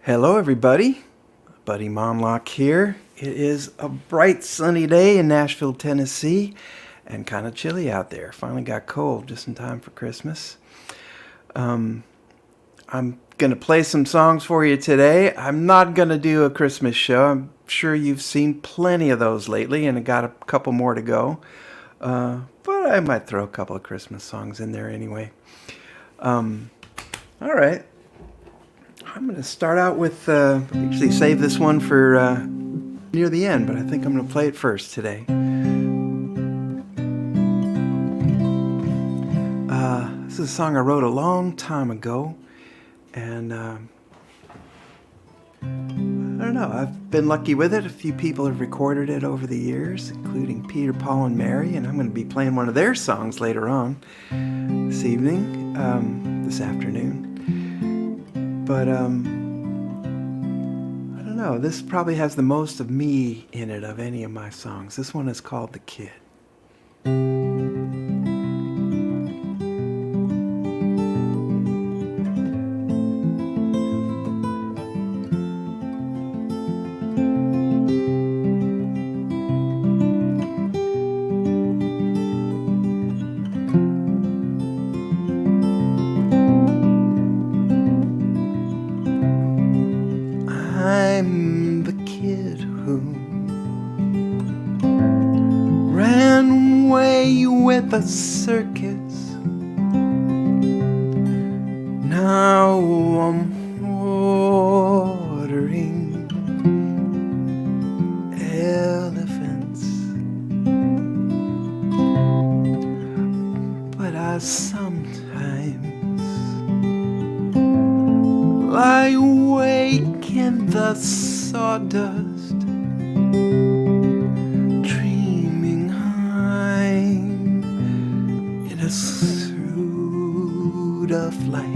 Hello everybody, Buddy Mondlock here. It is a bright sunny day in Nashville, Tennessee, and kind of chilly out there. Finally got cold just in time for Christmas. I'm going to play some songs for you today. I'm not going to do a Christmas show. I'm sure you've seen plenty of those lately, and I got a couple more to go. But I might throw a couple of Christmas songs in there anyway. All right. I'm going to start out with, actually save this one for near the end, but I think I'm going to play it first today. This is a song I wrote a long time ago, and I don't know, I've been lucky with it. A few people have recorded it over the years, including Peter, Paul, and Mary, and I'm going to be playing one of their songs later on this evening, this afternoon. But, I don't know, this probably has the most of me in it of any of my songs. This one is called The Kid. I'm the kid who ran away with the circus. Now I'm watering elephants, but I sometimes lie awake in the sawdust, dreaming I'm in a suit of light.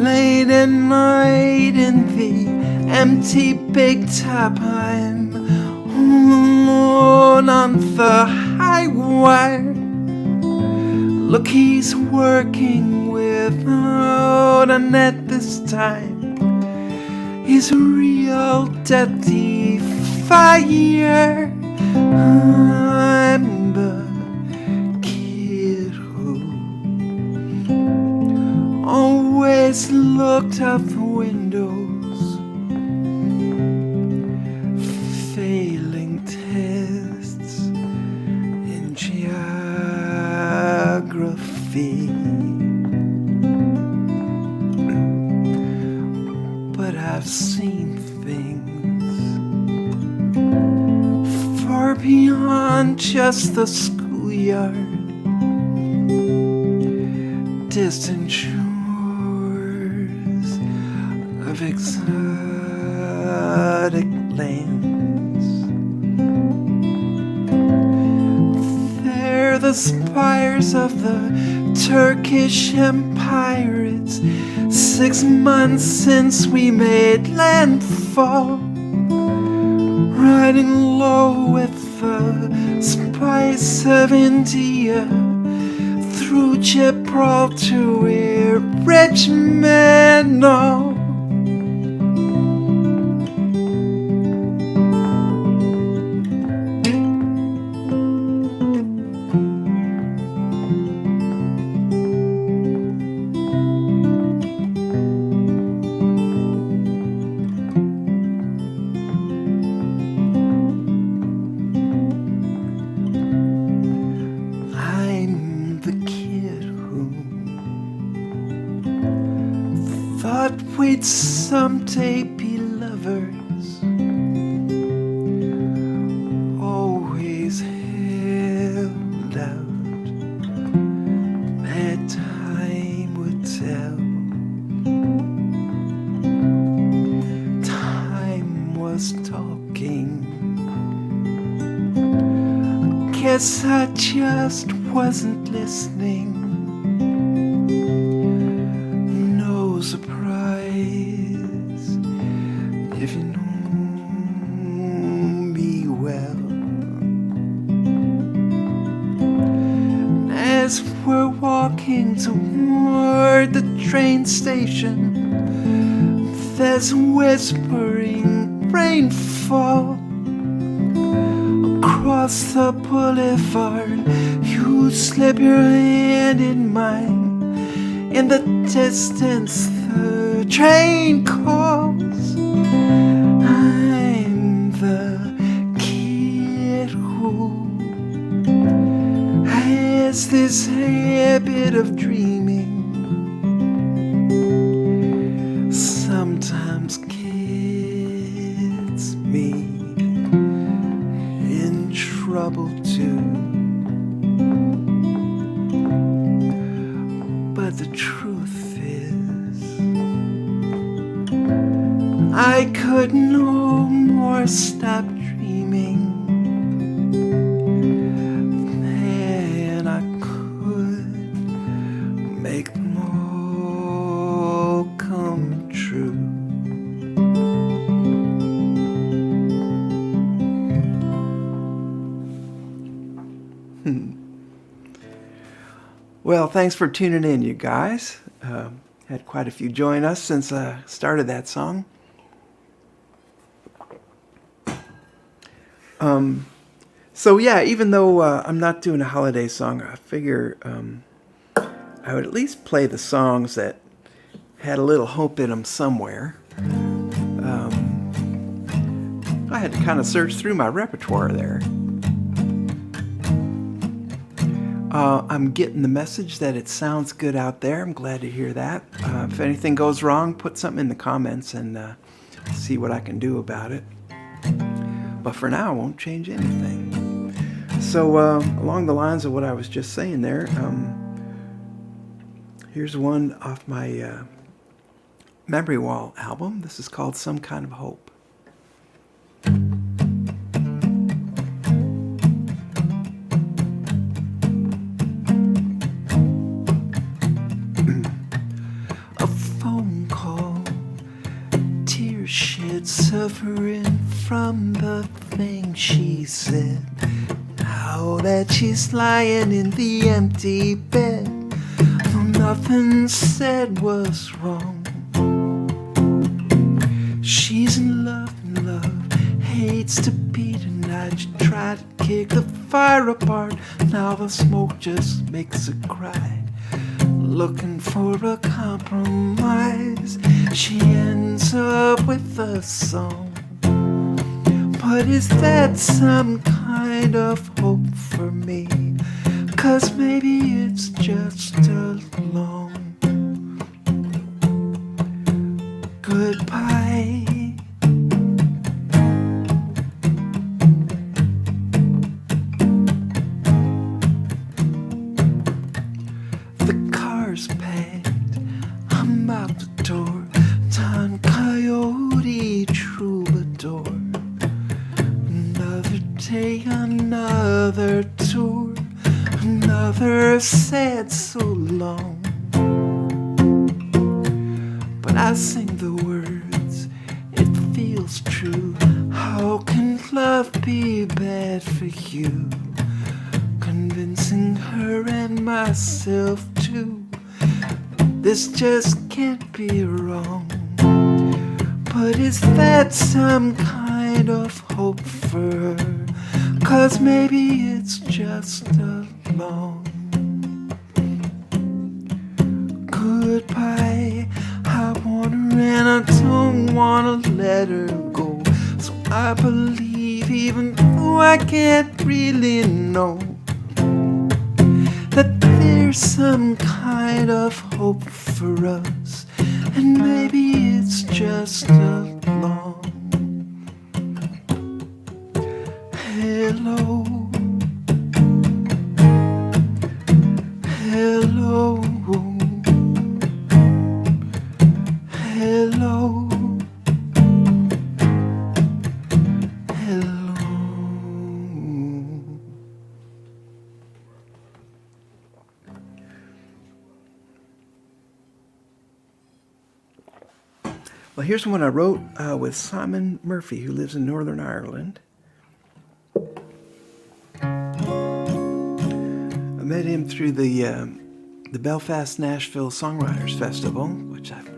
Late at night in the empty big top, I'm alone on the high wire. Look, he's working without a net this time. He's a real deadly fire. I'm the kid who always looked out the windows, failing tests in geography. But I've seen things far beyond just the schoolyard, distant shores of exotic lands. They're the spires of the Turkish Empire. It's 6 months since we made landfall, riding low with the spice of India, through Gibraltar we're rich men know. Thought we'd someday be lovers, always held out, that time would tell. Time was talking, guess I just wasn't listening. Surprise if you know me well. As we're walking walking toward the train station. There's whispering rainfall across the boulevard. You slip your hand in mine. In the distance, the train calls. I'm the kid who has this habit of dreaming. Sometimes gets me in trouble too. But the truth is, I could no more stop dreaming than I could make them all come true. Well, thanks for tuning in, you guys. Had quite a few join us since I started that song. So yeah, even though I'm not doing a holiday song, I figure I would at least play the songs that had a little hope in them somewhere. I had to kind of search through my repertoire there. I'm getting the message that it sounds good out there. I'm glad to hear that. If anything goes wrong, put something in the comments and see what I can do about it. But for now, I won't change anything. So along the lines of what I was just saying there, here's one off my Memory Wall album. This is called Some Kind of Hope. Suffering from the thing she said. Now that she's lying in the empty bed, though nothing said was wrong. She's in love, hates to be denied. She tried to kick the fire apart. Now the smoke just makes her cry. Looking for a compromise, she ends up with a song. But is that some kind of hope for me? 'Cause maybe it's just a long goodbye. Packed, I'm out the door. Don Coyote Troubadour. Another day, another tour. Another sad so long. But I sing the words, it feels true. How can love be bad for you? Convincing her and myself too. This just can't be wrong. But is that some kind of hope for her? 'Cause maybe it's just a long goodbye. I want her and I don't want to let her go. So I believe even though I can't really know that there's some kind of hope for us, and maybe it's just a long hello, hello, hello, hello. Well, here's one I wrote with Simon Murphy, who lives in Northern Ireland. I met him through the the Belfast Nashville Songwriters Festival, which I've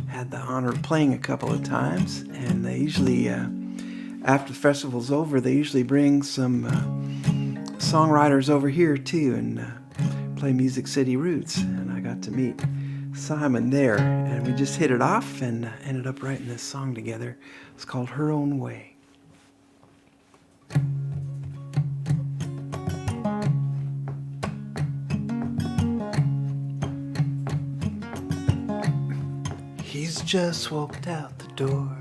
had the honor of playing a couple of times. And they usually, after the festival's over, they usually bring some songwriters over here too and play Music City Roots. And I got to meet Simon there, and we just hit it off and ended up writing this song together. It's called Her Own Way. He's just walked out the door.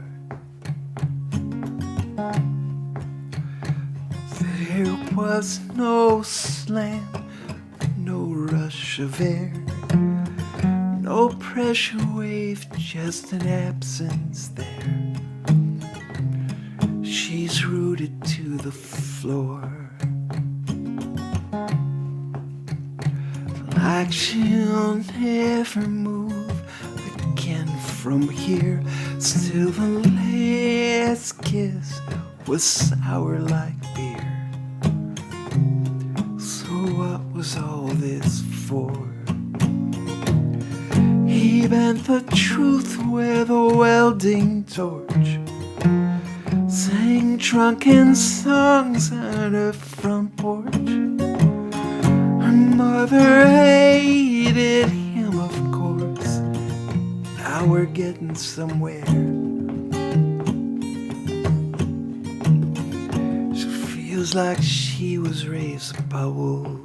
There was no slam, no rush of air, no pressure wave, just an absence there. She's rooted to the floor, like she'll never move again from here. Still the last kiss was sour like beer. So what was all this for? He bent the truth with a welding torch, sang drunken songs on her front porch. Her mother hated him, of course. Now we're getting somewhere. She feels like she was raised by wolves,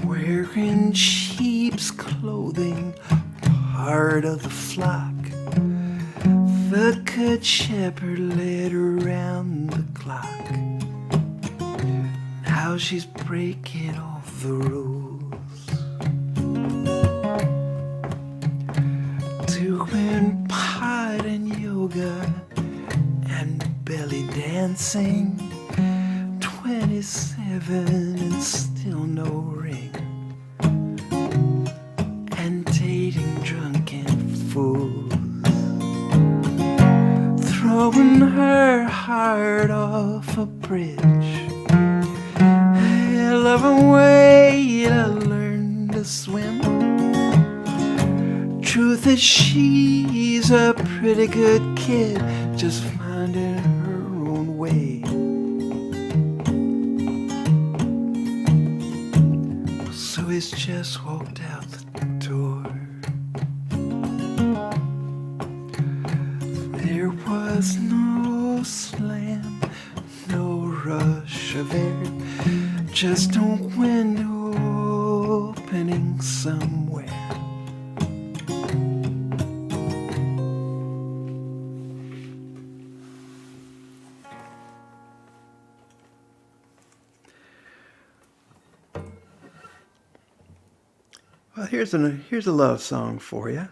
wearing sheep's clothing, part of the flock. The good shepherd led her round the clock. Now she's breaking all the rules, doing pot and yoga and belly dancing. 27 and still no ring, and dating drunken fools, throwing her heart off a bridge. Hell of a way to learn to swim. Truth is she's a pretty good kid, just finding her own way. So he's just walked out the door. There was no slam, no rush of air, just a window opening somewhere. Well, here's a love song for you.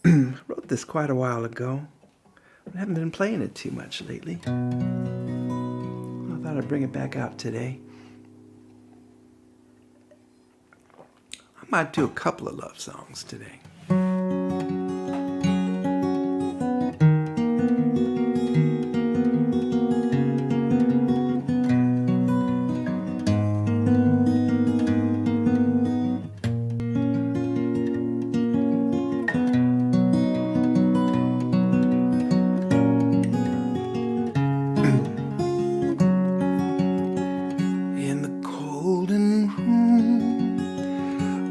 Wrote this quite a while ago. I haven't been playing it too much lately. I thought I'd bring it back out today. I might do a couple of love songs today.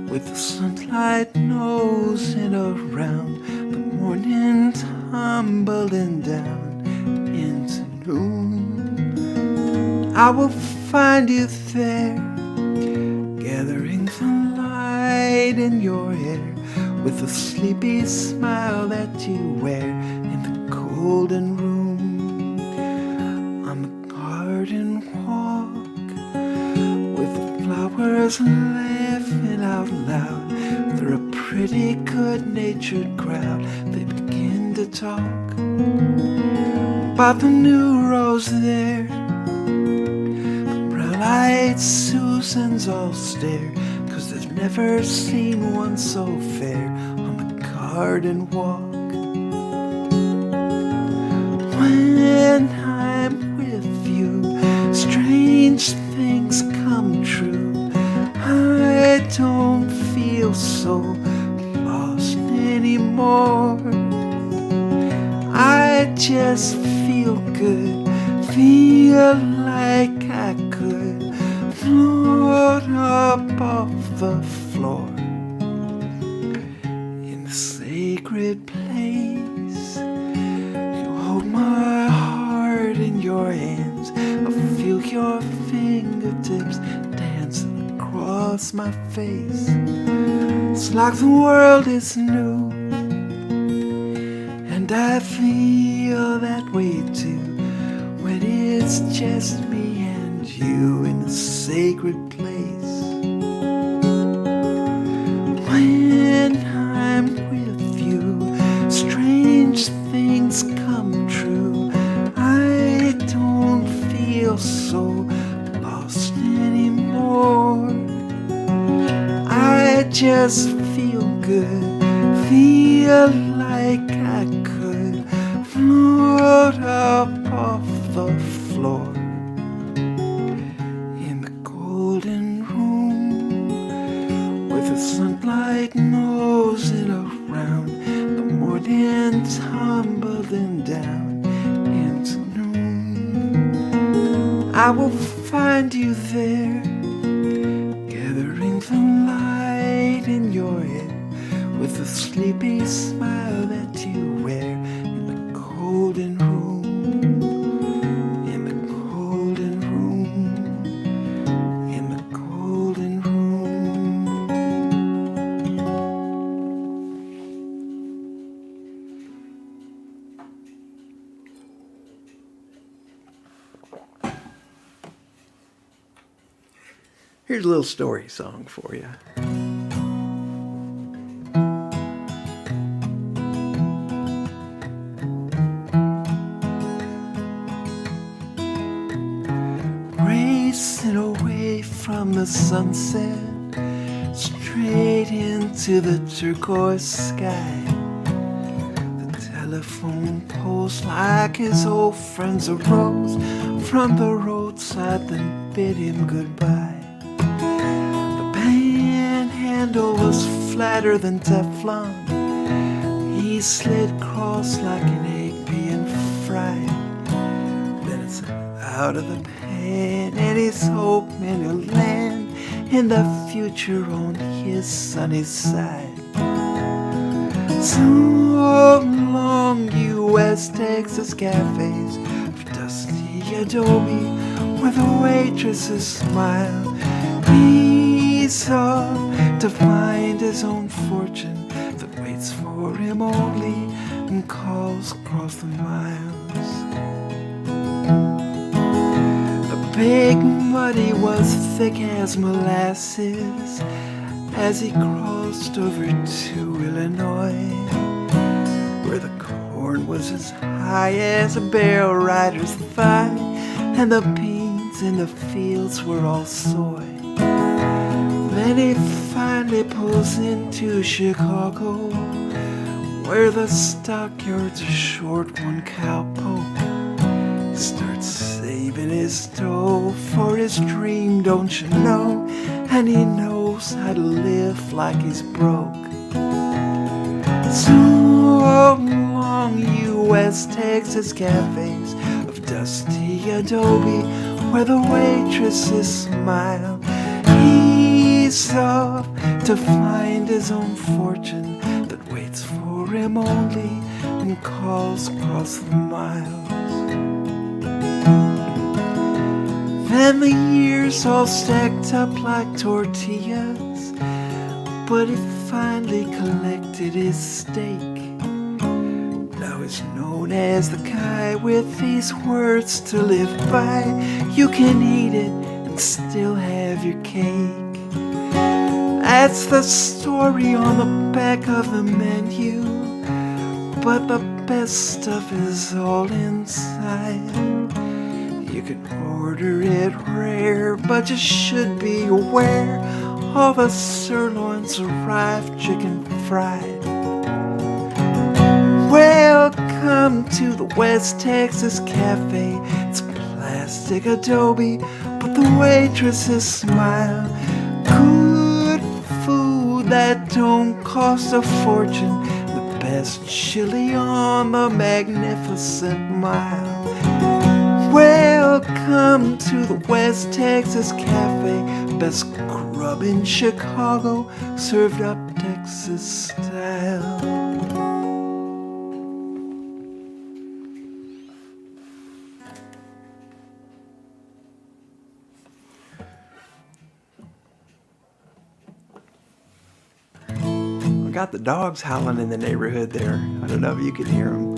With the sunlight nosing around, the morning tumbling down into noon, I will find you there, gathering the light in your hair, with a sleepy smile that you wear in the golden room, on the garden walk, with the flowers laughing out loud. They're a pretty good-natured crowd. They begin to talk about the new rose there. The brown-eyed Susans all stare, 'cause they've never seen one so fair on the garden walk. When I'm with you, strange things come so lost anymore. I just feel good, feel like I could float up off the floor. In the sacred place, you hold my heart in your hands. I feel your fingertips dance across my face. It's like the world is new, and I feel that way too, when it's just me and you in the sacred place. When I'm with you, strange things come true. I don't feel so lost anymore. I just feel good, feel like I could float up off the floor. In the golden room, with the sunlight nosing around, the morning tumbling down into noon. I will find you there, gathering the light in your hair, with the sleepy smile that you wear. In the golden room, in the golden room, in the golden room. Here's a little story song for you. Racing away from the sunset, straight into the turquoise sky. The telephone poles like his old friends arose from the roadside, then bid him goodbye. The panhandle was flatter than Teflon. He slid across like an egg being fried. Then it's out of the pan, and he's hoping he'll land in the future on his sunny side. So long, U.S. Texas cafes of dusty adobe, where the waitresses smile. He's off to find his own fortune that waits for him only and calls across the miles. The big muddy was thick as molasses as he crossed over to Illinois, where the corn was as high as a barrel rider's thigh, and the beans in the fields were all soy. Then he finally pulls into Chicago, where the stockyards are short one cowpoke. He starts saving his dough for his dream, don't you know? And he knows how to live like he's broke. So long, U.S. Texas cafes of dusty adobe, where the waitresses smile. He's off to find his own fortune that waits for him only and calls across the miles. Then the years all stacked up like tortillas, but he finally collected his stake. Now he's known as the guy with these words to live by. You can eat it and still have your cake. That's the story on the back of the menu, but the best stuff is all inside. You can order it rare, but you should be aware all the sirloins arrived chicken fried. Welcome to the West Texas Cafe. It's plastic adobe, but the waitresses smile. Good food that don't cost a fortune, the best chili on the magnificent mile. Welcome to the West Texas Cafe, best grub in Chicago, served up Texas style. I got the dogs howling in the neighborhood there. I don't know if you can hear them.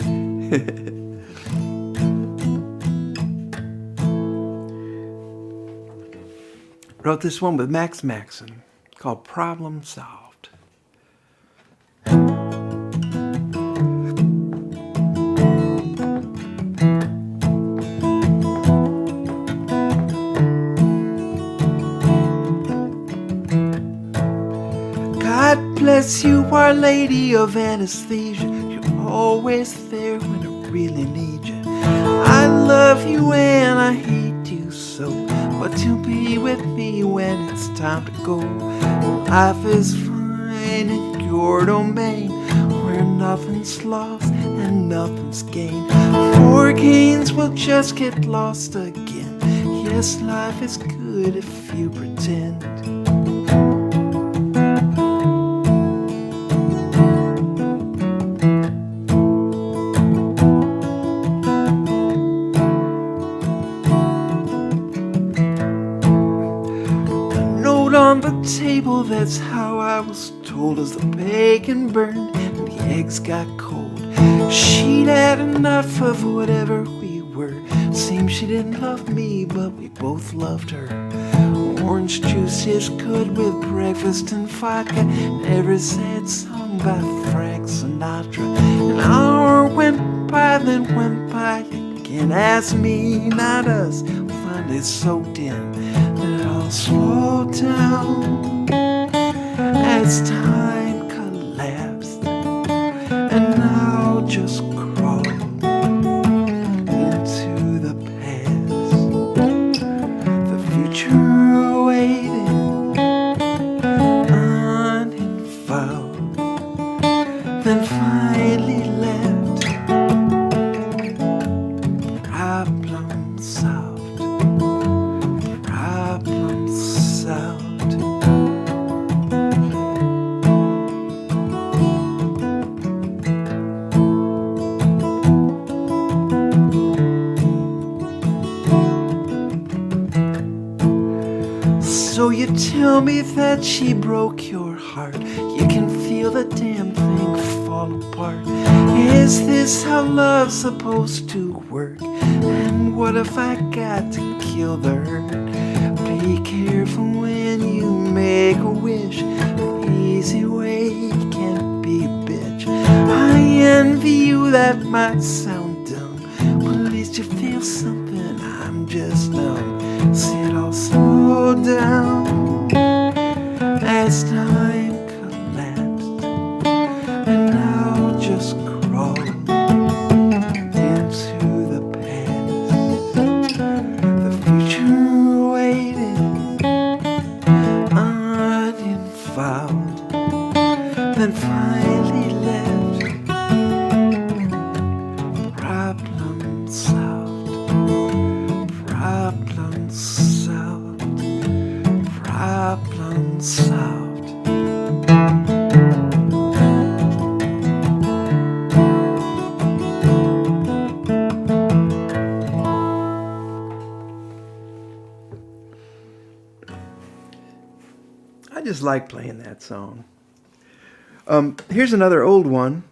Wrote this one with Max Maxon called Problem Solved. God bless you, Our Lady of Anesthesia. You're always there when I really need you. I love you and I hate you so, but to be with me when it's time to go. Life is fine in your domain, where nothing's lost and nothing's gained. For gains will just get lost again. Yes, life is good if you pretend. On the table, that's how I was told, as the bacon burned and the eggs got cold. She'd had enough of whatever we were. Seemed she didn't love me, but we both loved her. Orange juice is good with breakfast and vodka, never sad song by Frank Sinatra. An hour went by, then went by again. Ask me, not us, finally soaked in. Then it all slowed down as time collapsed, and now just crawled into the past. The future waiting uninvolved, then finally left. Problem solved. Problem solved. So you tell me that she broke your heart. You can feel the damn thing fall apart. Is this how love's supposed to work? And what if I got to kill the hurt? Be careful when you make a wish. The easy way can't be a bitch. I envy you, that might sound dumb, but at least you feel something. I'm just numb. See it all slow down as time collapsed, and now just crawl into the past. The future waiting uninvolved, then finally left. Problem solved. Problem solved. Problem solved. I just like playing that song. Here's another old one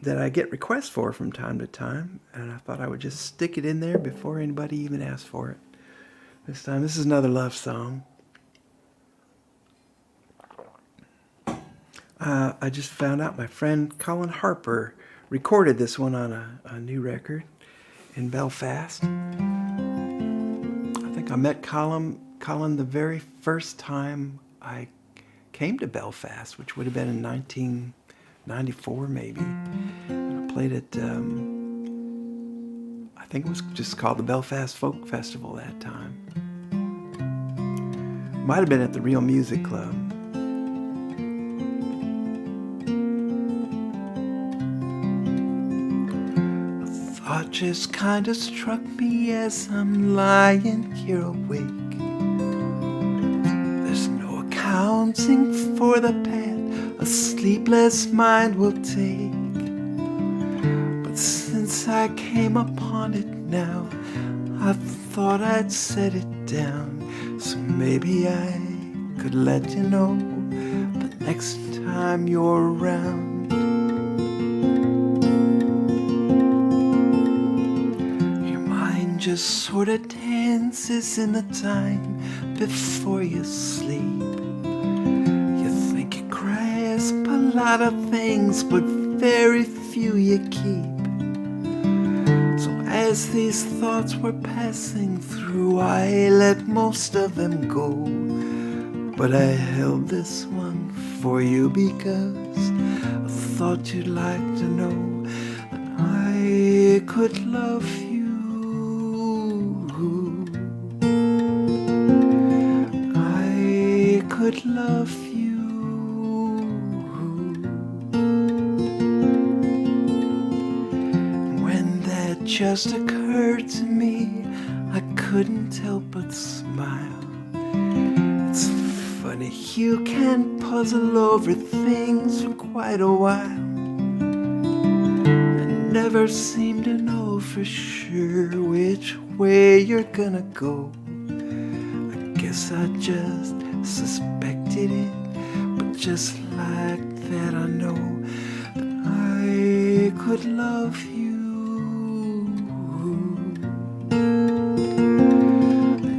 that I get requests for from time to time, and I thought I would just stick it in there before anybody even asked for it. This time, this is another love song. I just found out my friend Colin Harper recorded this one on a new record in Belfast. I think I met Colin the very first time I came to Belfast, which would have been in 1994 maybe. I played at, I think it was just called the Belfast Folk Festival that time. Might have been at the Real Music Club. just kinda struck me as I'm lying here awake. There's no accounting for the path a sleepless mind will take. But since I came upon it now, I thought I'd set it down, so maybe I could let you know the next time you're around. Your mind just sort of dances in the time before you sleep. You think you grasp a lot of things, but very few you keep. So as these thoughts were passing through, I let most of them go. But I held this one for you because I thought you'd like to know that I could love you. I could love you. When that just occurred to me, I couldn't help but smile. It's funny, you can puzzle over things for quite a while and never seem to know for sure which way you're gonna go. I guess I just suspected it, but just like that I know that I could love you.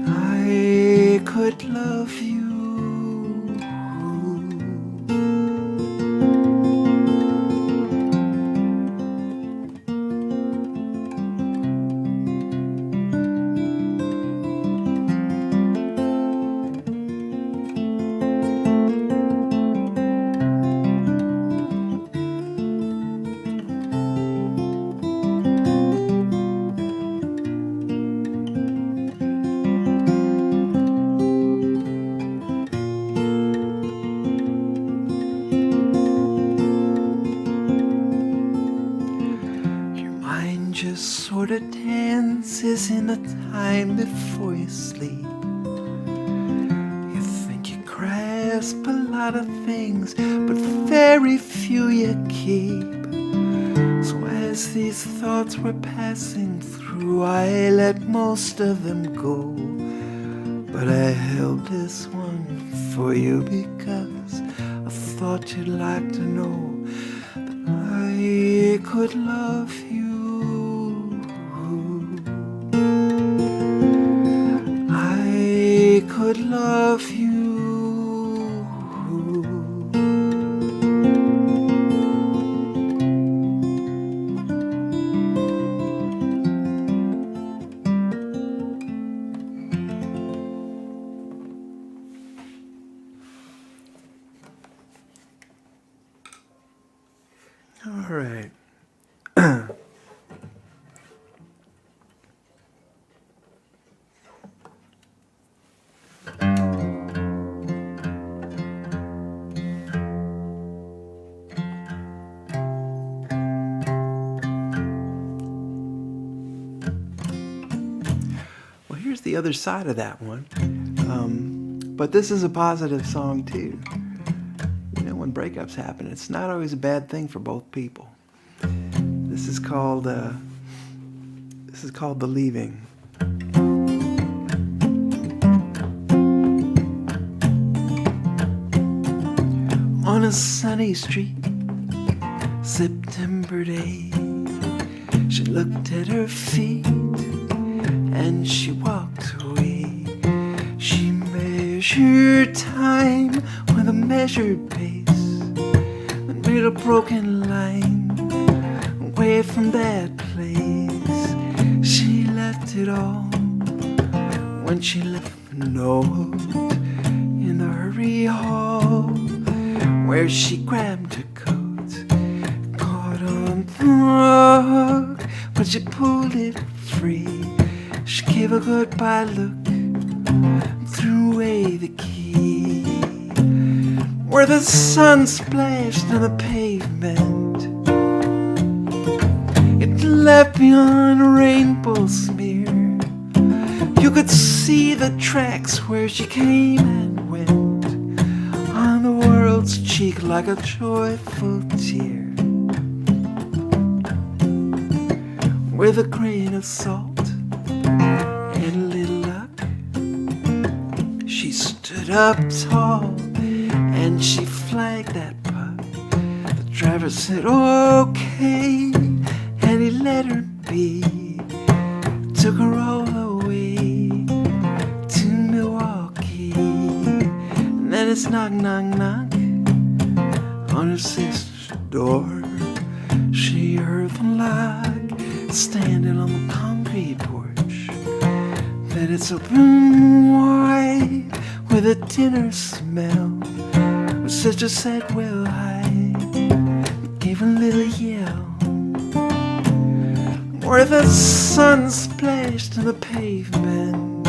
I could love you. Just sort of dances in the time before you sleep. You think you grasp a lot of things, but very few you keep. So as these thoughts were passing through, I let most of them go. But I held this one for you because I thought you'd like to know that I could love you. I could love you. All right. Here's the other side of that one. But this is a positive song too. You know, when breakups happen, it's not always a bad thing for both people. This is called The Leaving. On a sunny street, September day, she looked at her feet and she walked away. She measured time with a measured pace and made a broken line away from that place. She left it all when she left a note in the hurry hall where she grabbed her coat, caught on the rug, but she pulled it free. She gave a goodbye look, threw away the key. Where the sun splashed on the pavement, it left beyond a rainbow smear. You could see the tracks where she came and went on the world's cheek like a joyful tear. With a grain of salt and a little luck, she stood up tall and she flagged that puck. The driver said okay, and he let her be. Took her all the way to Milwaukee. And then it's knock, knock, knock on her sister's door. She heard the lock standing on the concrete porch. Then it's open wide with a dinner smell. Her sister said, well, I gave a little yell. Where the sun splashed in the pavement,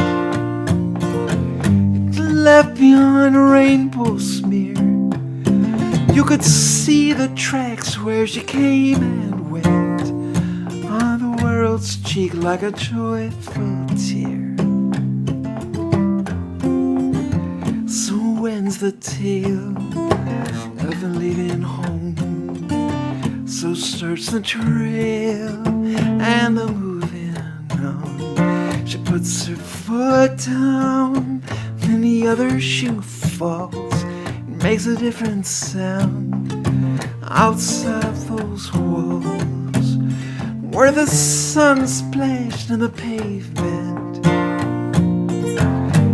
it left beyond a rainbow smear. You could see the tracks where she came and went on the world's cheek like a joyful tear. So when's the tale of the leaving home? So starts the trail and the moving on. She puts her foot down, then the other shoe falls. It makes a different sound outside those walls. Where the sun splashed in the pavement,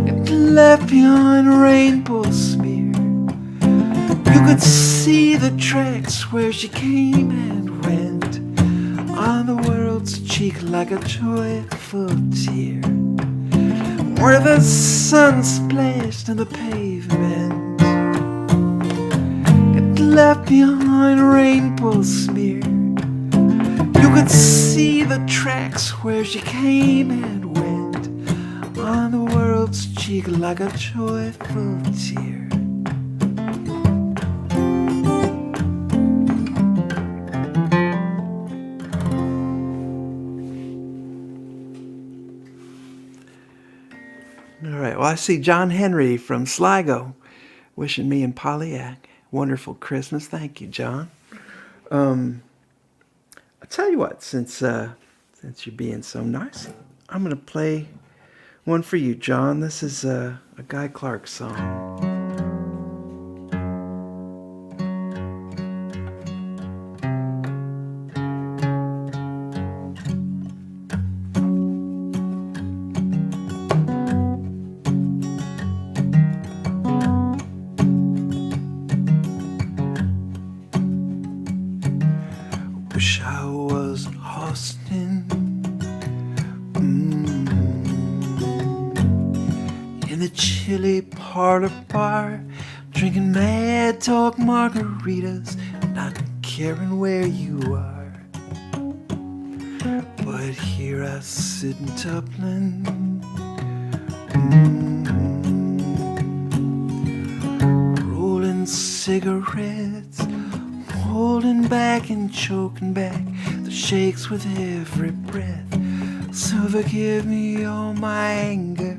it left beyond a rainbow smear. You could see the tracks where she came and went on the world's cheek like a joyful tear. Where the sun splashed in the pavement, it left behind a rainbow smear. You could see the tracks where she came and went on the world's cheek like a joyful tear. All right, well, I see John Henry from Sligo wishing me and Polly a wonderful Christmas. Thank you, John. I'll tell you what, since you're being so nice, I'm going to play one for you, John. This is a Guy Clark song. Wish I was Austin, in the chilly parlor bar, drinking Mad Dog margaritas, not caring where you are. But here I sit in Dublin, rolling cigarettes, holding back and choking back the shakes with every breath. So forgive me all my anger,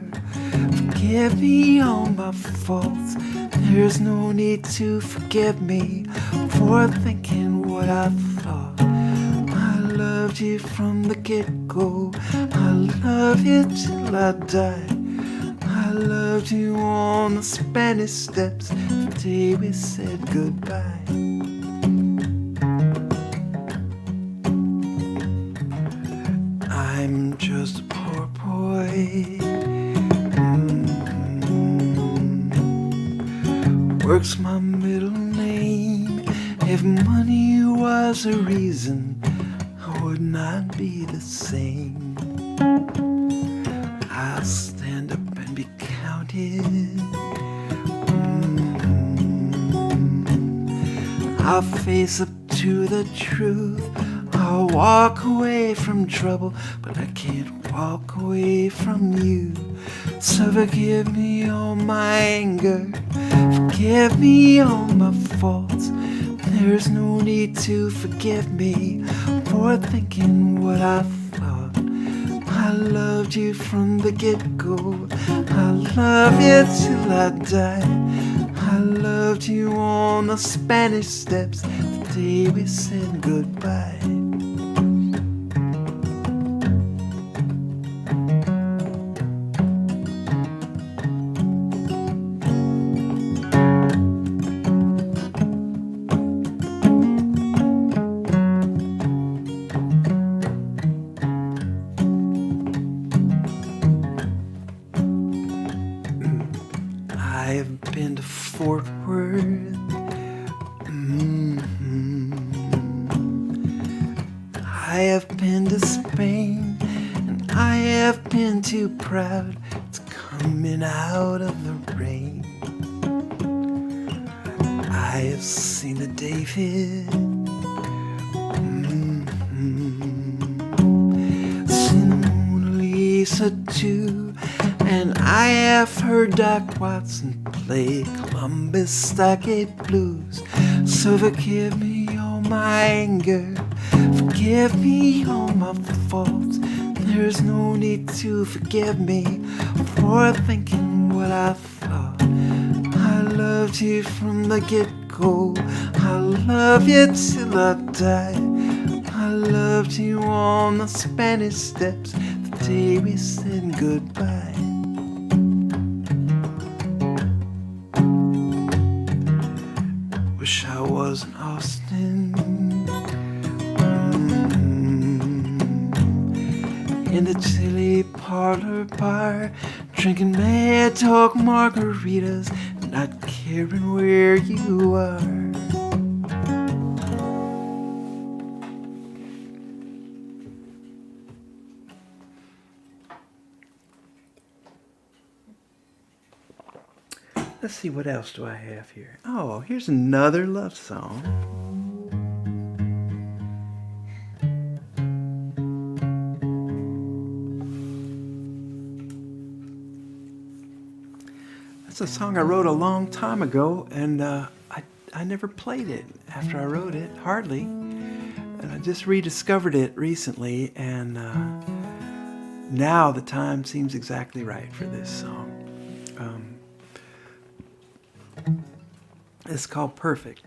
forgive me all my faults. There's no need to forgive me for thinking what I thought. I loved you from the get-go, I love you till I die. I loved you on the Spanish steps the day we said goodbye. I'm just a poor boy, work's my middle name. If money was a reason, I would not be the same. I'll stand up and be counted, I'll face up to the truth. I'll walk away from trouble, but I can't walk away from you. So forgive me all my anger, forgive me all my faults. There's no need to forgive me for thinking what I thought. I loved you from the get-go. I love you till I die. I loved you on the Spanish Steps the day we said goodbye. I have been to Fort Worth. I have been to Spain, and I have been too proud to coming out of the rain. I have seen the David, seen the Mona Lisa too, and I have heard Doc Watson play Columbus Stockade Blues. So forgive me all my anger, forgive me all my faults. There's no need to forgive me for thinking what I thought. I loved you from the get-go. I love you till I die. I loved you on the Spanish Steps the day we said goodbye. Wish I was in Austin, in the chili parlor bar, drinking Mad Dog margaritas, not caring where you are. Let's see, what else do I have here? Oh, here's another love song. That's a song I wrote a long time ago, and I never played it after I wrote it, hardly. And I just rediscovered it recently, and now the time seems exactly right for this song. It's called Perfect.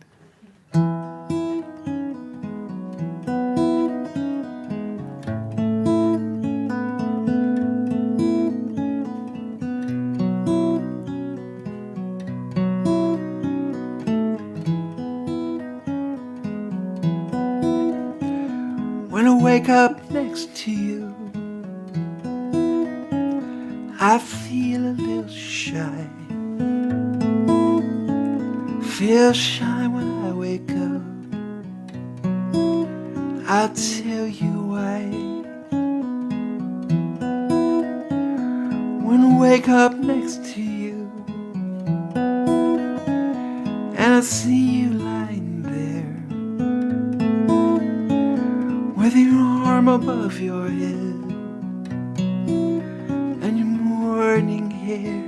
When I wake up next to you, I feel a little shy. Feel shy when I wake up. I'll tell you why. When I wake up next to you and I see you lying there with your arm above your head and your morning hair,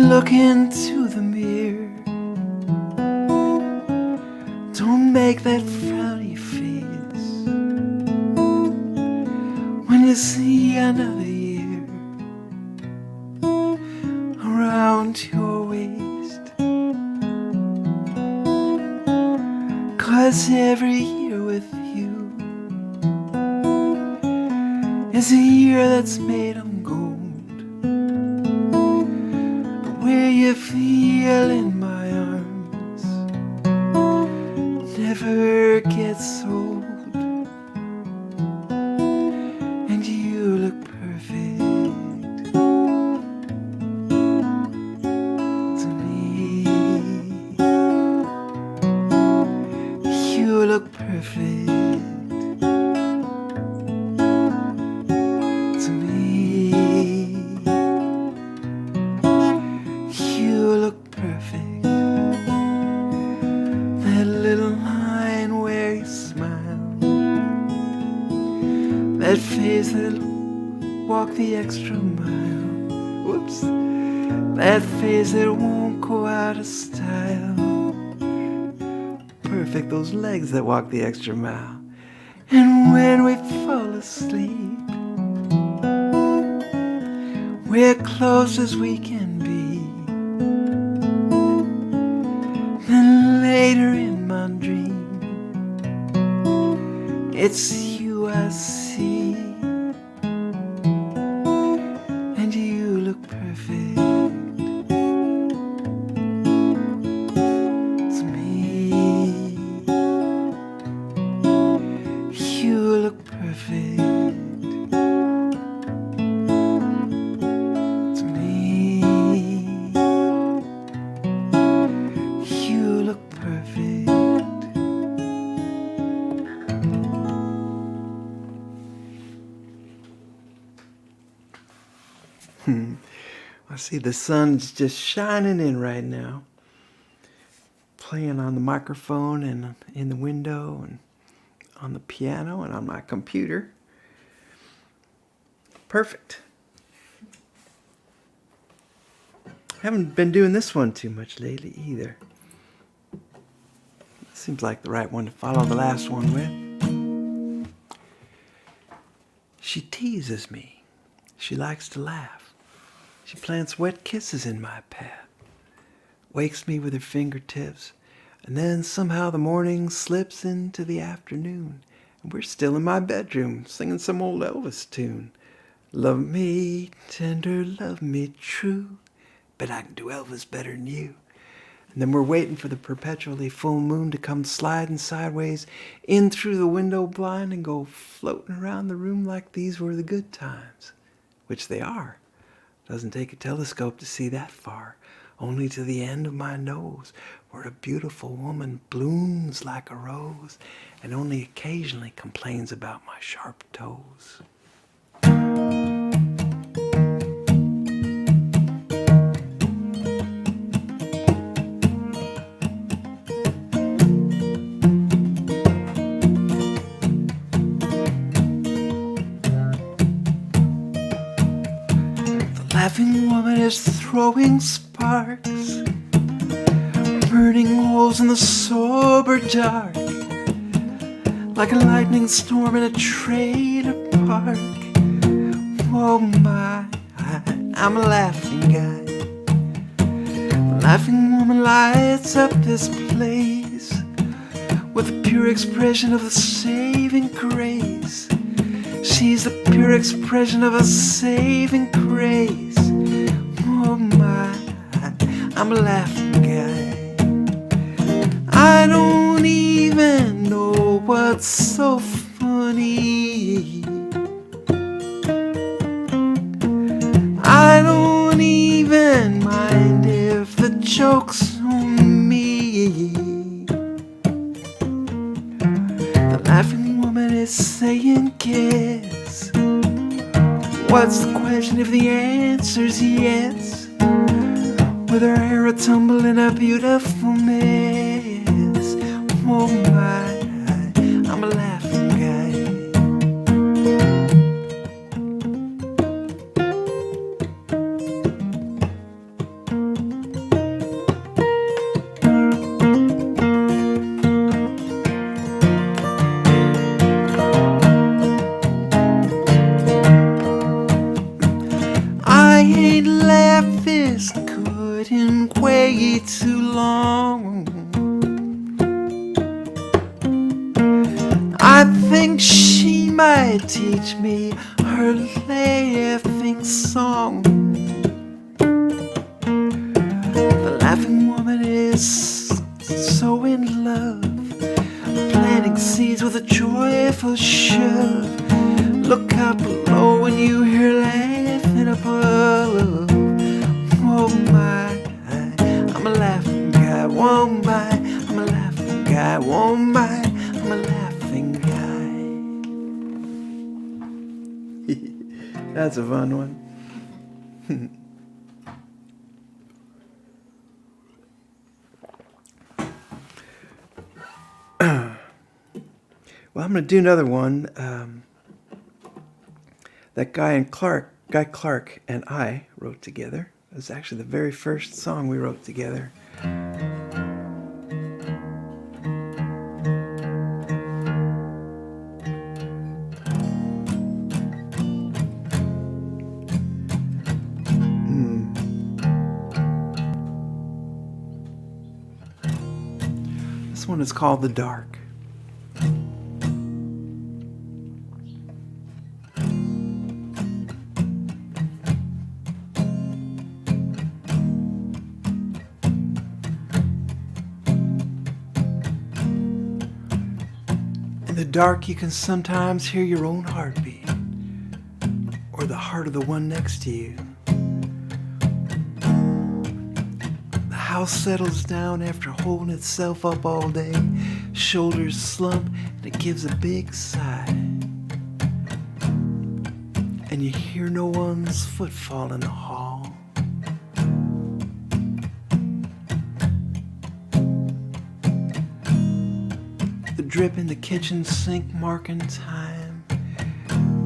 look into the mirror. Don't make that frowny face when you see another year around your waist. 'Cause every year with you is a year that's made of gold. Where you feel in my arms never gets old. And you look perfect to me. You look perfect to me. that face that'll walk the extra mile. Whoops. That face that won't go out of style. Perfect, those legs that walk the extra mile. And when we fall asleep, we're close as we can be. Then later in my dream, it's you I see. And you look perfect to me. You look perfect to me. You look perfect. I see the sun's just shining in right now, playing on the microphone and in the window and on the piano and on my computer. Perfect. Haven't been doing this one too much lately either. Seems like the right one to follow the last one with. She teases me. She likes to laugh. She plants wet kisses in my path, wakes me with her fingertips, and then somehow the morning slips into the afternoon, and we're still in my bedroom singing some old Elvis tune. Love me tender, love me true, bet I can do Elvis better than you. And then we're waiting for the perpetually full moon to come sliding sideways in through the window blind and go floating around the room like these were the good times, which they are. Doesn't take a telescope to see that far, only to the end of my nose, where a beautiful woman blooms like a rose and only occasionally complains about my sharp toes. Laughing woman is throwing sparks, burning holes in the sober dark, like a lightning storm in a trailer park. Oh my, I'm a laughing guy. The laughing woman lights up this place with the pure expression of the saving grace. She's the pure expression of a saving grace. Oh my, I'm a laughing guy. I don't even know what's so funny. I don't even mind if the joke's on me. The laughing woman is saying kiss. What's the question if the answer's yes? With her hair a tumble in a beautiful mess. Oh my, I'm a laughing guy. I ain't laughed this good in way too long. I think she might teach me her laughing song. The laughing woman is so in love, planting seeds with a joyful shove. Look out below when you hear laughing above. Oh my, I'm a laughing guy. Oh my, I'm a laughing guy. Oh my, I'm a laughing guy. That's a fun one. Well, I'm going to do another one. that Guy Clark and I wrote together. It was actually the very first song we wrote together. This one is called The Dark. In the dark, you can sometimes hear your own heartbeat, or the heart of the one next to you. The house settles down after holding itself up all day. Shoulders slump, and it gives a big sigh. And you hear no one's footfall in the hall. The drip in the kitchen sink marking time.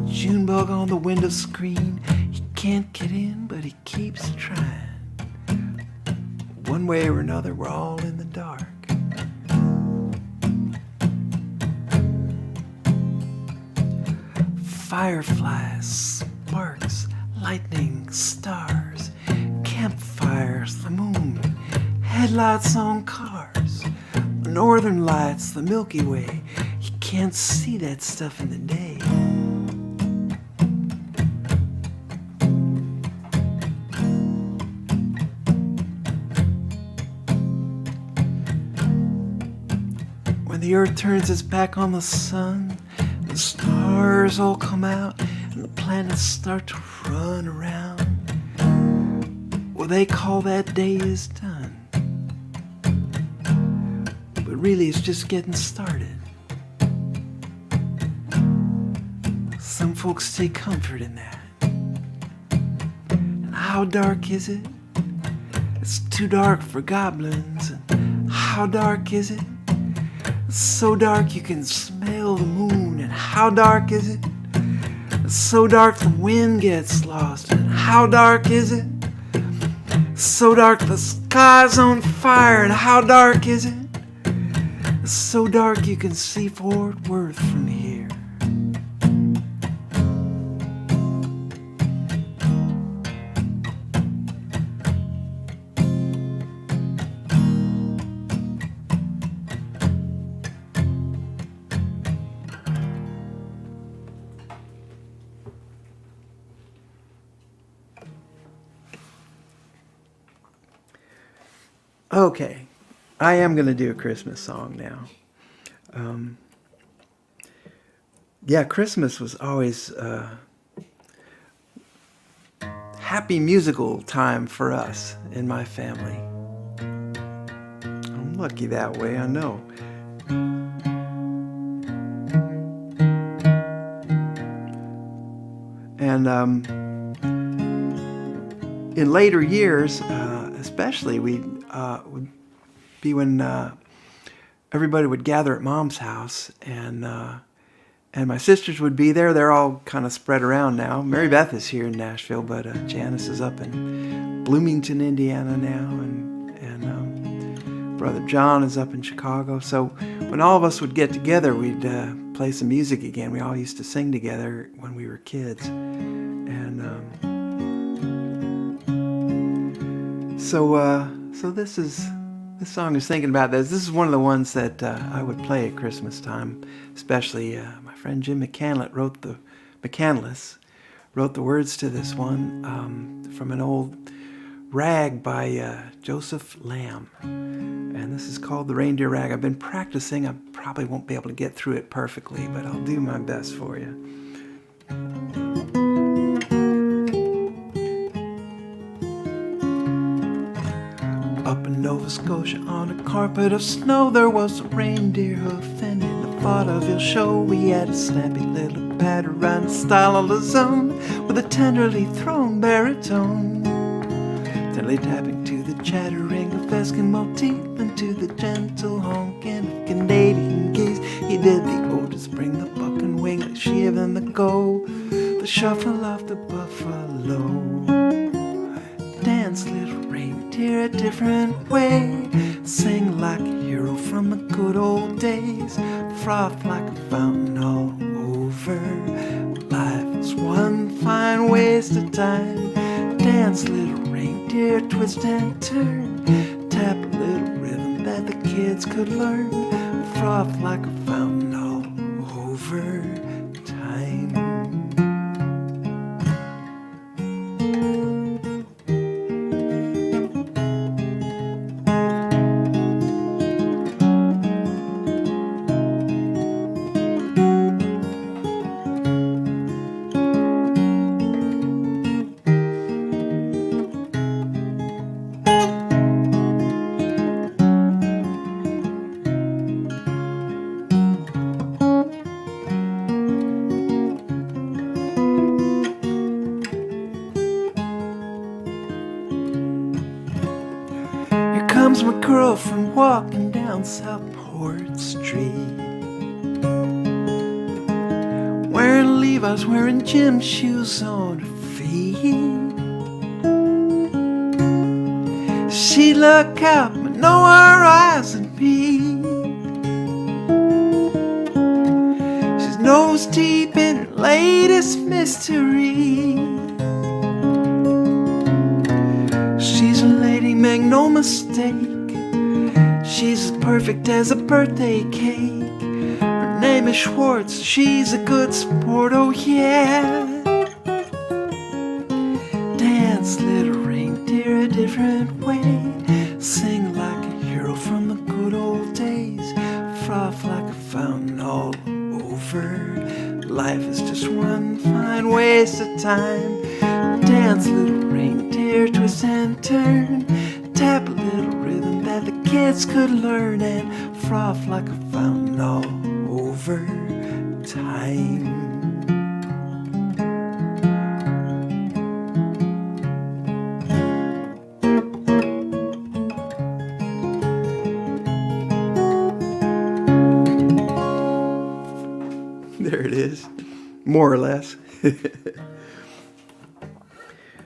June bug on the window screen. He can't get in, but he keeps trying. One way or another, we're all in the dark. Fireflies, sparks, lightning, stars, campfires, the moon, headlights on cars, northern lights, the Milky Way. You can't see that stuff in the day. When the earth turns its back on the sun, the stars all come out and the planets start to run around. Well, they call that day is done. But really it's just getting started. Some folks take comfort in that. And how dark is it? It's too dark for goblins. And how dark is it? It's so dark you can smell the moon. And how dark is it? It's so dark the wind gets lost. And how dark is it? It's so dark the sky's on fire. And how dark is it? It's so dark you can see Fort Worth from here. Okay, I am going to do a Christmas song now. Yeah, Christmas was always a happy musical time for us in my family. I'm lucky that way, I know. And in later years, especially, would be when everybody would gather at Mom's house, and my sisters would be there. They're all kind of spread around now. Mary Beth is here in Nashville, but Janice is up in Bloomington, Indiana now, and Brother John is up in Chicago. So when all of us would get together, we'd play some music again. We all used to sing together when we were kids, and so this song is thinking about this. This is one of the ones that I would play at Christmas time, especially my friend Jim McCandless wrote the words to this one from an old rag by Joseph Lamb, and this is called the Reindeer Rag. I've been practicing. I probably won't be able to get through it perfectly, but I'll do my best for you. Up in Nova Scotia on a carpet of snow, there was a reindeer hoof, and in the vaudeville show we had a snappy little patter-run style of his own, with a tenderly thrown baritone, tenderly tapping to the chattering of Eskimo teeth and to the gentle honking of Canadian geese. He did the oldest bring the buck and wing, the sheave and the go, the shuffle of the buffalo. Dance, little reindeer, a different way. Sing like a hero from the good old days. Froth like a fountain all over. Life is one fine waste of time. Dance, little reindeer, twist and turn. Tap a little rhythm that the kids could learn. Froth like a fountain all over time. Comes my girlfriend walking down Southport Street, wearing Levi's, wearing gym shoes on her feet. She look out, but know her eyes at me. She's nose deep in her latest mystery. She's a lady, make no mistake. She's as perfect as a birthday cake. Her name is Schwartz, she's a good sport, oh yeah. Dance, little reindeer, a different way. Sing like a hero from the good old days. Froth like a fountain all over. Life is just one fine waste of time. Dance, little reindeer, twist and turn. Tap a little rhythm that the kids could learn. And froth like a fountain all over time. There it is, more or less.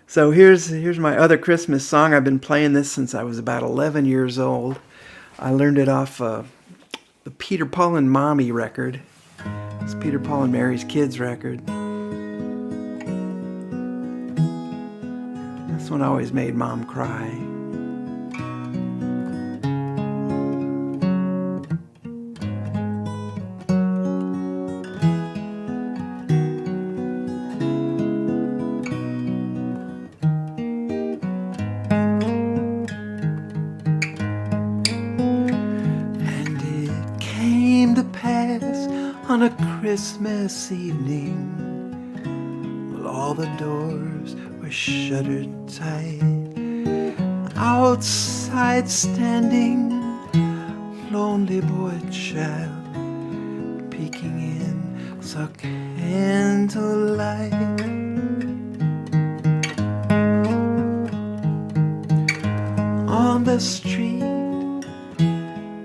So here's my other Christmas song. I've been playing this since I was about 11 years old. I learned it off the Peter, Paul and Mommy record. It's Peter, Paul and Mary's Kids record. This one always made Mom cry. On a Christmas evening, well, all the doors were shuttered tight. Outside standing, lonely boy child, peeking in, saw candlelight. On the street,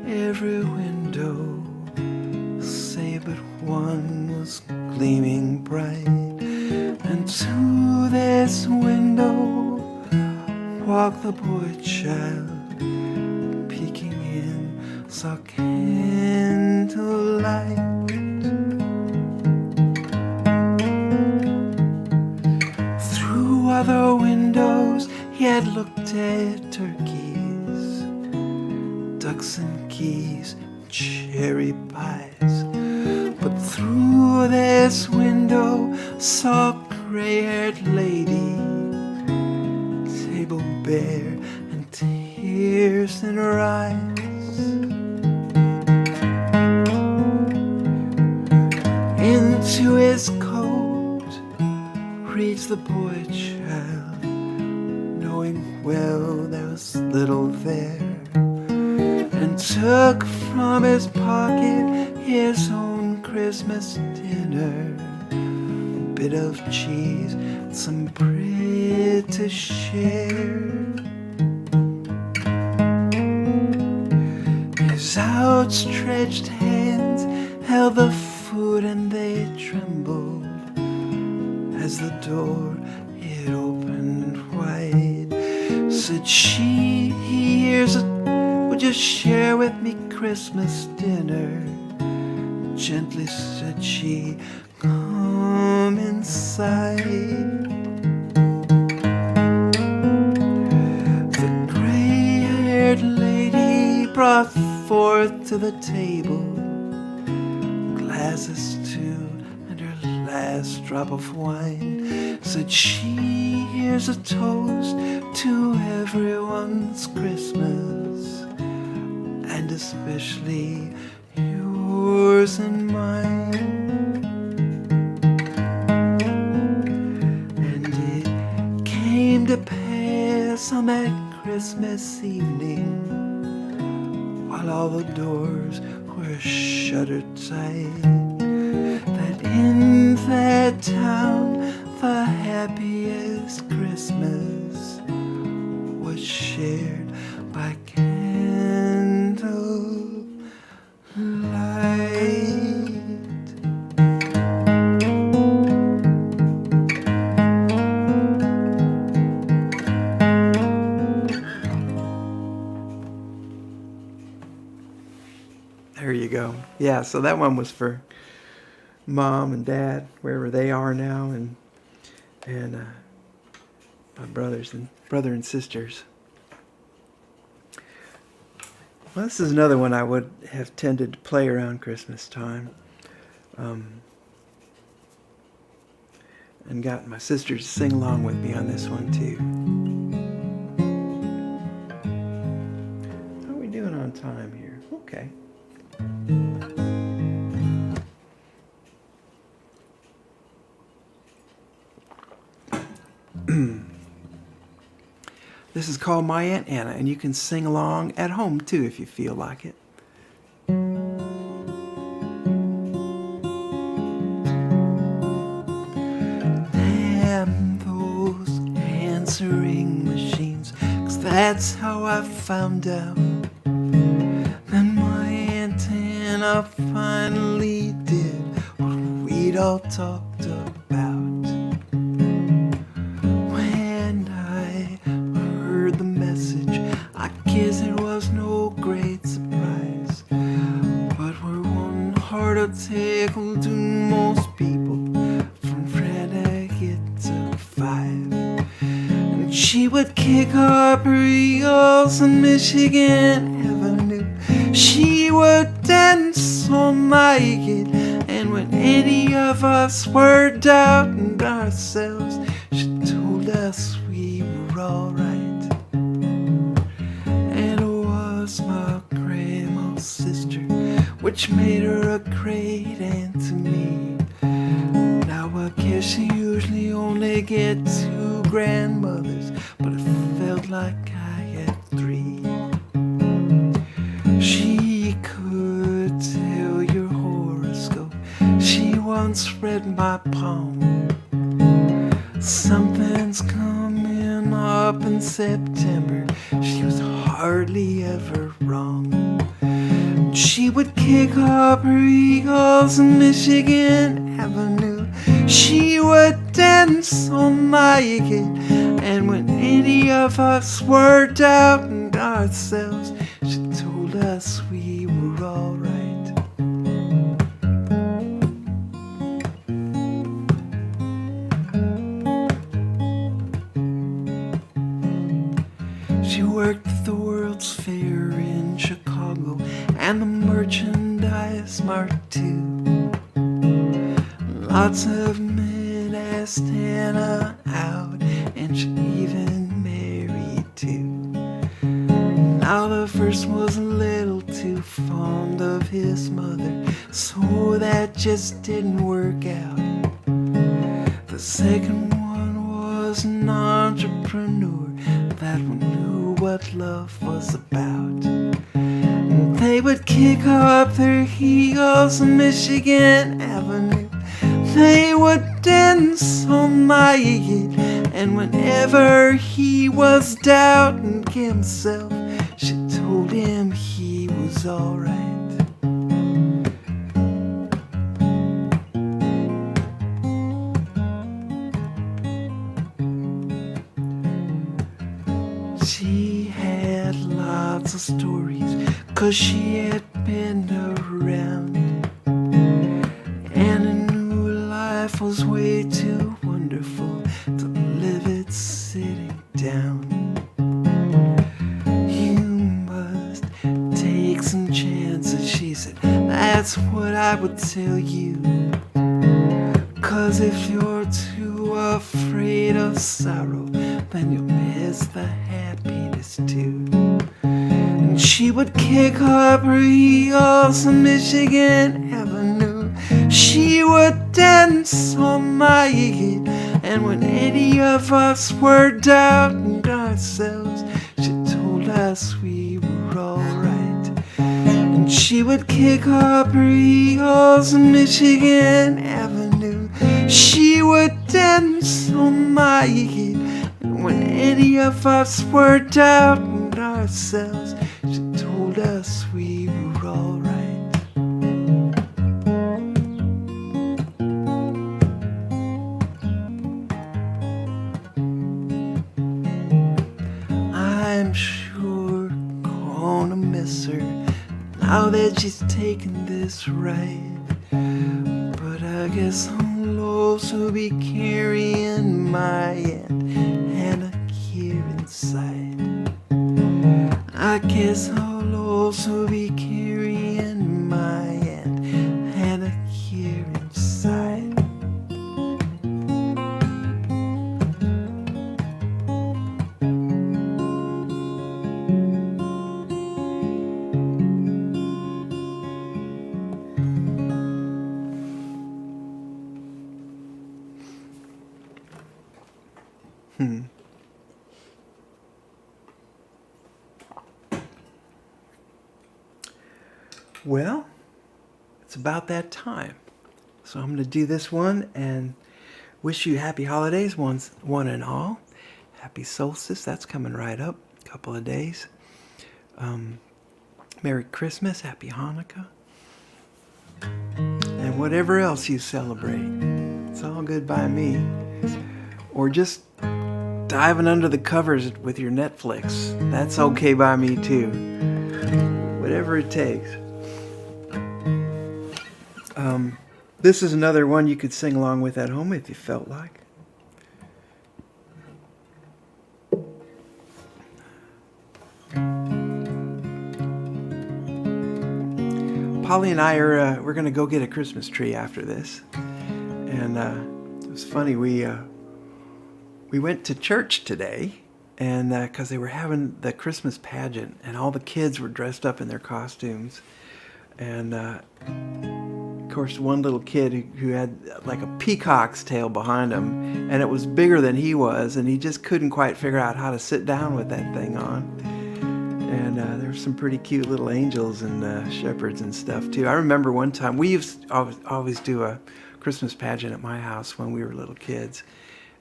every window, but one was gleaming bright, and to this window walked the boy child, peeking in, saw candlelight. Through other windows he had looked at turkeys, ducks and geese, cherry pies. But through this window saw a gray-haired lady, table bare and tears in her eyes. Into his coat reached the boy child, knowing well there was little there, and took from his pocket his own Christmas dinner, a bit of cheese, some bread to share. His outstretched hands held the food and they trembled as the door it opened wide. Said she, here's a, would you share with me Christmas dinner? Gently said she, come inside. The gray-haired lady brought forth to the table glasses too, and her last drop of wine. Said she, here's a toast to everyone's Christmas, and especially yours and mine. And it came to pass on that Christmas evening, while all the doors were shuttered tight, that in that town the happiest Christmas was shared by candlelight. There you go. Yeah, so that one was for Mom and Dad, wherever they are now, and my brother and sisters. Well, this is another one I would have tended to play around Christmas time, and got my sisters to sing along with me on this one too. How are we doing on time here? Okay. This is called My Aunt Anna, and you can sing along at home too if you feel like it. Damn those answering machines, 'cause that's how I found out that my Aunt Anna finally did what we'd all talked about. When I heard the message, I guess it was no great surprise, but we're one heart of tickle to most people, from frantic to 5. And she would kick up her heels on Michigan Avenue. She would dance all naked, and when any of us were doubting ourselves, she told us we were alright. And it was my grandma's sister which made her a great aunt to me. Now I guess she usually only get 2 grandmothers, but it felt like I had 3. She could tell your horoscope. She once read my palm. Something's coming up in September. She was hardly ever wrong. She would kick up her heels on Michigan Avenue. She would dance all naked, and when any of us were doubting ourselves, she told us we were alright. She worked at the World's Fair in Chicago and the Merchandise Mart too. Lots of men asked Anna out, and she even married too. Now the first was a little too fond of his mother, so that just didn't work out. The second one was an entrepreneur, that one knew what love was about. And they would kick up their heels on Michigan Avenue. They would dance all naked, and whenever he was doubting himself, she told him he was alright. She had lots of stories, 'cause she had been around. And a new life was way too wonderful to live it sitting down. You must take some chances, she said, that's what I would tell you. 'Cause if you're too afraid of sorrow, then you'll miss the happiness too. And she would kick up her heels on Michigan Avenue. She would dance all night, and when any of us were doubting ourselves, she told us we were alright. And she would kick up her heels on Michigan Avenue. She would dance all night, and when any of us were doubting ourselves, she told us we were alright. I'm sure gonna miss her now that she's taken this ride. But I guess I'll also be carrying my Aunt Hannah here inside. I guess I'll also be carrying my Aunt Hannah here inside. Well, it's about that time. So I'm going to do this one and wish you happy holidays, one and all. Happy solstice, that's coming right up, a couple of days. Merry Christmas, Happy Hanukkah, and whatever else you celebrate. It's all good by me. Or just diving under the covers with your Netflix. That's okay by me too. Whatever it takes. This is another one you could sing along with at home if you felt like. Polly and I we're going to go get a Christmas tree after this. And it was funny, we went to church today, and because they were having the Christmas pageant, and all the kids were dressed up in their costumes. And of course, one little kid who had like a peacock's tail behind him, and it was bigger than he was, and he just couldn't quite figure out how to sit down with that thing on. And there were some pretty cute little angels and shepherds and stuff too. I remember one time, we used to always do a Christmas pageant at my house when we were little kids.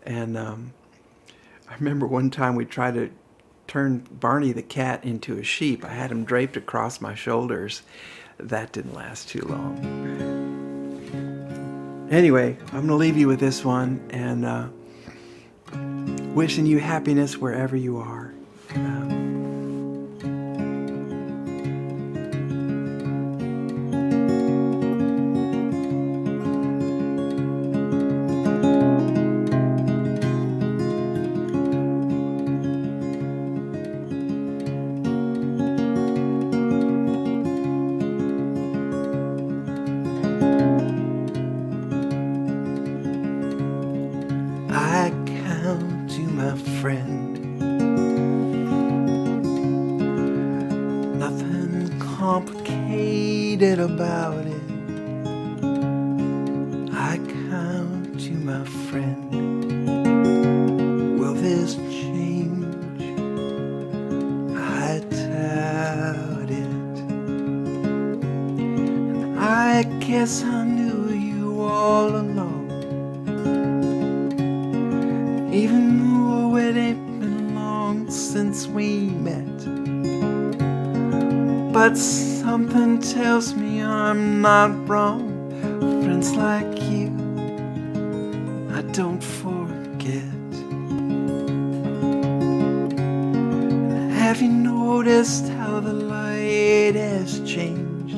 And I remember one time we tried to turn Barney the cat into a sheep. I had him draped across my shoulders. That didn't last too long. Anyway, I'm going to leave you with this one, and wishing you happiness wherever you are. I count you my friend. Nothing complicated about it. I count you my friend. Will this change? I doubt it. And I guess I knew you all along. Even though it ain't been long since we met. But something tells me I'm not wrong. Friends like you, I don't forget. Have you noticed how the light has changed? A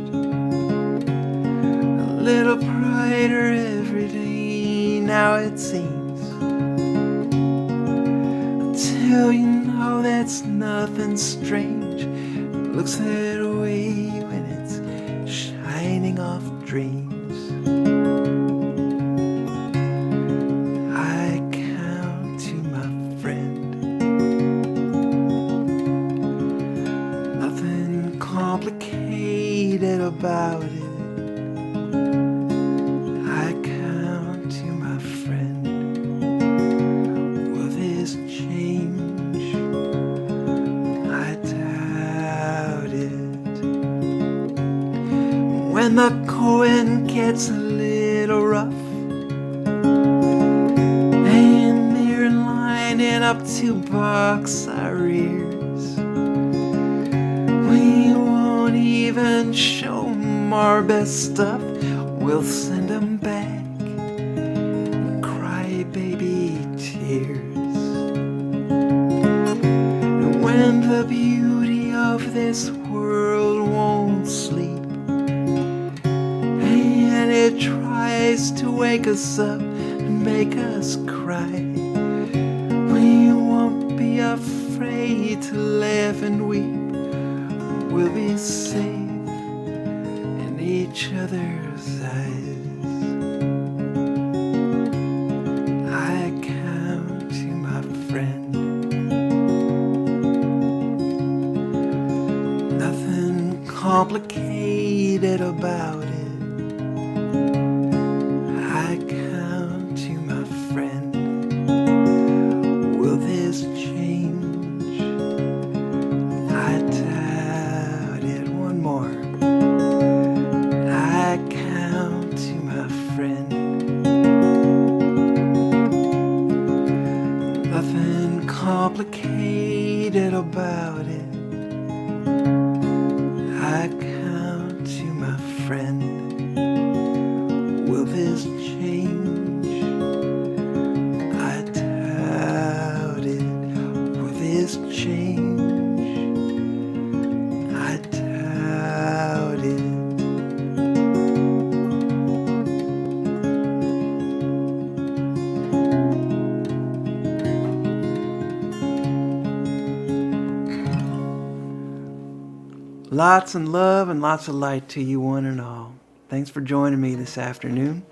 little brighter every day now it seems. Until you know that's nothing strange. It looks that way when it's shining off dreams. I count to my friend. Nothing complicated about it. I count to my friend. Will this change? I doubt it. When the going gets a little rough and they're lining up to box our ears, we won't even show 'em our best stuff. We'll send 'em back and cry baby tears. And when the beauty of this world won't sleep and it tries to wake us up and make us cry, we won't be afraid to laugh and weep. We'll be safe in each other's eyes. I count to my friend. Nothing complicated about it. I count to my friend. Will this change? I doubt it. One more. I count to my friend. Nothing complicated about it. I count to my friend. Will this change? I doubt it. Will this change? I doubt it. Lots and love and lots of light to you one and all. Thanks for joining me this afternoon.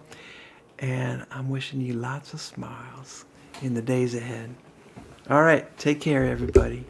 And I'm wishing you lots of smiles in the days ahead. All right, take care, everybody.